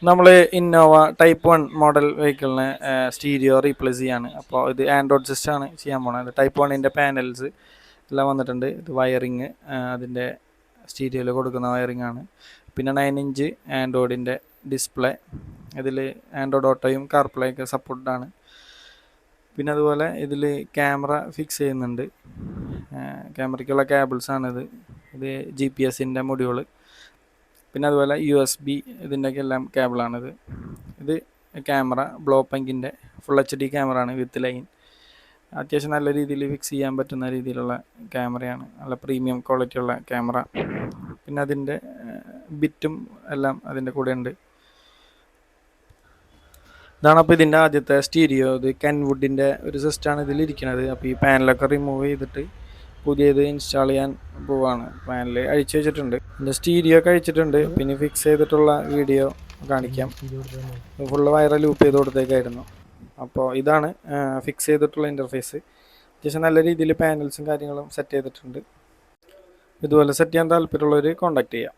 നമ്മൾ Innova type 1 model വെഹിക്കിളിന് stereo replace ചെയ്യാണ്. അപ്പോൾ ഇത് ആൻഡ്രോയിഡ് സിസ്റ്റമാണ് ചെയ്യാൻ പോകുന്നത്. ടൈപ്പ് 1ൻ്റെ പാനൽസ് എല്ലാം വന്നിട്ടുണ്ട്. ഇത് വയറിങ് അതിൻ്റെ സ്റ്റീരിയോയിൽ കൊടുക്കുന്ന വയറിംഗ് ആണ്. പിന്നെ 9 ഇഞ്ച് ആൻഡ്രോയിഡിൻ്റെ ഡിസ്പ്ലേ. ഇതിൽ ആൻഡ്രോയിഡ് ഓട്ടോയും കാർപ്ലേ ഒക്കെ സപ്പോർട്ടാണ്. പിന്നെ അതുപോലെ ഇതിൽ ക്യാമറ ഫിക്സ് ചെയ്യുന്നുണ്ട്. ക്യാമറയ്ക്കുള്ള കേബിൾസാണിത്. ഇത് GPS-ൻ്റെ മൊഡ്യൂള്. പിന്നെ അതുപോലെ USB ഇതിൻ്റെയൊക്കെ എല്ലാം കേബിളാണിത്. ഇത് ക്യാമറ ബ്ലോപ്പങ്കിൻ്റെ ഫുൾ HD ക്യാമറ ആണ് വിത്ത് ലൈൻ. അത്യാവശ്യം നല്ല രീതിയിൽ ഫിക്സ് ചെയ്യാൻ പറ്റുന്ന രീതിയിലുള്ള ക്യാമറയാണ്. നല്ല പ്രീമിയം ക്വാളിറ്റി ഉള്ള ക്യാമറ. പിന്നെ അതിൻ്റെ ബിറ്റും എല്ലാം അതിൻ്റെ കൂടെ ഉണ്ട്. ഇതാണ് അപ്പോൾ ഇതിൻ്റെ ആദ്യത്തെ സ്റ്റീരിയോ. ഇത് കെൻവുഡിൻ്റെ ഒരു സിസ്റ്റമാണ് ഇതിലിരിക്കുന്നത്. അപ്പോൾ ഈ പാനലൊക്കെ റിമൂവ് ചെയ്തിട്ട് പുതിയത് ഇൻസ്റ്റാൾ ചെയ്യാൻ പോവാണ്. പാനൽ അഴിച്ചു വെച്ചിട്ടുണ്ട്. ഇതിൻ്റെ സ്റ്റീരിയോ ഒക്കെ അഴിച്ചിട്ടുണ്ട്. പിന്നെ ഫിക്സ് ചെയ്തിട്ടുള്ള വീഡിയോ കാണിക്കാം. ഫുള്ള് വയറ് ലൂപ്പ് ചെയ്ത് കൊടുത്തേക്കായിരുന്നു. അപ്പോൾ ഇതാണ് ഫിക്സ് ചെയ്തിട്ടുള്ള ഇൻ്റർഫേസ്. അത്യാവശ്യം നല്ല രീതിയിൽ പാനൽസും കാര്യങ്ങളും സെറ്റ് ചെയ്തിട്ടുണ്ട്. ഇതുപോലെ സെറ്റ് ചെയ്യാൻ താല്പര്യമുള്ളവർ കോൺടാക്ട് ചെയ്യാം.